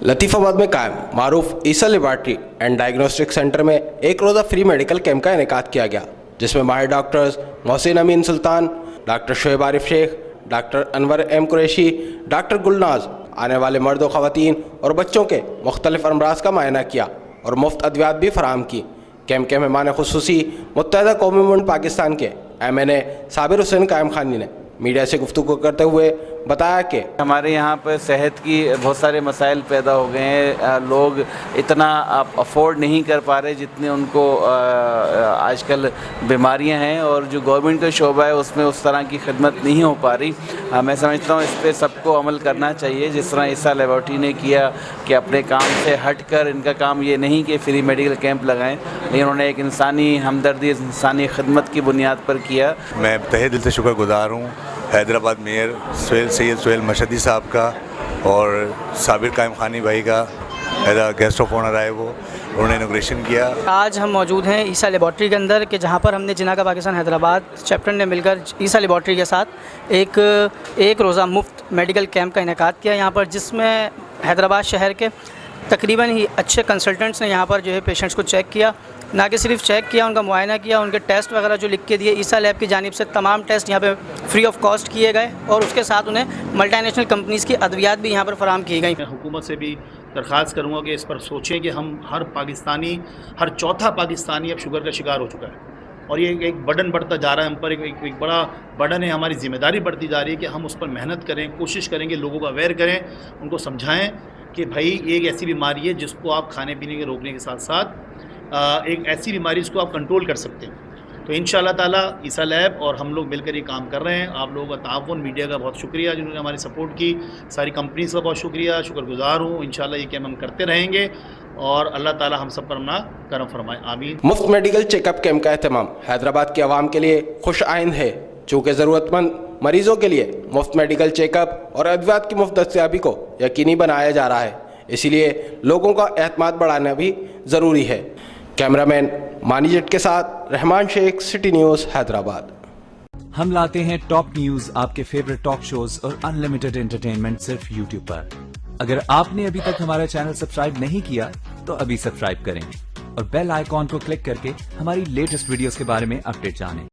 लतीफ़ाबाद में कायम मारूफ ईसा laboratory and diagnostic centre में एक रोज़ा फ्री मेडिकल कैंप का इनेकाद किया गया, जिसमें माहिर doctors Mohsin Amin Sultan, doctor Shoaib Arif Sheikh, doctor Anwar M Qureshi, doctor Gulnaz आने वाले मर्द व ख़वातीन और बच्चों के मुख्तलिफ अमराज का मुआयना किया और मुफ्त अद्वियात भी फराहम की। कैंप के मेहमान खुसूसी मुत्तहदा कौमी मुंड पाकिस्तान के MNA साबिर हुसैन कायम खानी ने मीडिया से गुफ्तगू करते हुए बताया कि हमारे यहाँ पर सेहत की बहुत सारे मसाइल पैदा हो गए हैं। लोग इतना अफोर्ड नहीं कर पा रहे जितने उनको आजकल बीमारियाँ हैं, और जो गवर्नमेंट का शोबा है उसमें उस तरह की खिदमत नहीं हो पा रही। मैं समझता हूँ इस पर सबको अमल करना चाहिए, जिस तरह ईसा लेबॉर्ट्री ने किया कि अपने काम से हट कर, इनका काम ये नहीं कि फ्री मेडिकल कैंप लगाएं, लेकिन उन्होंने एक इंसानी हमदर्दी, इंसानी खिदमत की बुनियाद पर किया। मैं तहे दिल से शुक्रगुजार हूँ हैदराबाद मेयर सैयद सुहेल मशहदी साहब का और साबिर कायम खानी भाई का, as a guest of honour आए वो, उन्होंने इनॉग्रेशन किया। आज हम मौजूद हैं ईसा लेबॉर्ट्री के अंदर कि जहां पर हमने जिना का पाकिस्तान हैदराबाद चैप्टर ने मिलकर ईसा लेबॉर्ट्री के साथ एक रोज़ा मुफ्त मेडिकल कैंप का इनेकाद किया यहाँ पर, जिसमें हैदराबाद शहर के तकरीबन ही अच्छे कंसल्टेंट्स ने यहाँ पर जो है पेशेंट्स को चेक किया, ना कि सिर्फ चेक किया, उनका मुआयना किया, उनके टेस्ट वगैरह जो लिख के दिए ईसा लैब की जानिब से तमाम टेस्ट यहाँ पे फ्री ऑफ कॉस्ट किए गए, और उसके साथ उन्हें मल्टीनेशनल कंपनीज़ की अद्वियात भी यहाँ पर फराहम की गई। मैं हुकूमत से भी दरख्वास्त करूँगा कि इस पर सोचें कि हम हर चौथा पाकिस्तानी अब शुगर का शिकार हो चुका है, और ये एक बर्डन बढ़ता जा रहा है हम पर, एक बड़ा बर्डन है। हमारी ज़िम्मेदारी बढ़ती जा रही है कि हम उस पर मेहनत करें, कोशिश करें कि लोगों को अवेयर करें, उनको समझाएं कि भाई एक ऐसी बीमारी है जिसको आप खाने पीने के रोकने के साथ साथ एक ऐसी बीमारी जिसको आप कंट्रोल कर सकते हैं। तो इंशाअल्लाह ताला ईसा लैब और हम लोग मिलकर ये काम कर रहे हैं। आप लोगों का ताउन, मीडिया का बहुत शुक्रिया जिन्होंने हमारी सपोर्ट की, सारी कंपनीज़ का बहुत शुक्रिया, शुक्रगुजार हूँ। इंशाअल्लाह ये कैम हम करते रहेंगे और अल्लाह ताला हम सब पर अपना करम फरमाए, आमीन। मुफ्त मेडिकल चेकअप कैंप का एहतमाम हैदराबाद के अवाम के लिए खुश आइंद है, चूँकि ज़रूरतमंद मरीज़ों के लिए मुफ्त मेडिकल चेकअप और अद्वियात की मुफ्त दस्तयाबी को यकीनी बनाया जा रहा है, इसीलिए लोगों का एतमाद बढ़ाना भी ज़रूरी है। कैमरामैन मानी जट के साथ रहमान शेख, सिटी न्यूज़ हैदराबाद। हम लाते हैं टॉप न्यूज, आपके फेवरेट टॉक शोज और अनलिमिटेड एंटरटेनमेंट सिर्फ यूट्यूब पर। अगर आपने अभी तक हमारा चैनल सब्सक्राइब नहीं किया तो अभी सब्सक्राइब करें और बेल आइकॉन को क्लिक करके हमारी लेटेस्ट वीडियोस के बारे में अपडेट जानें।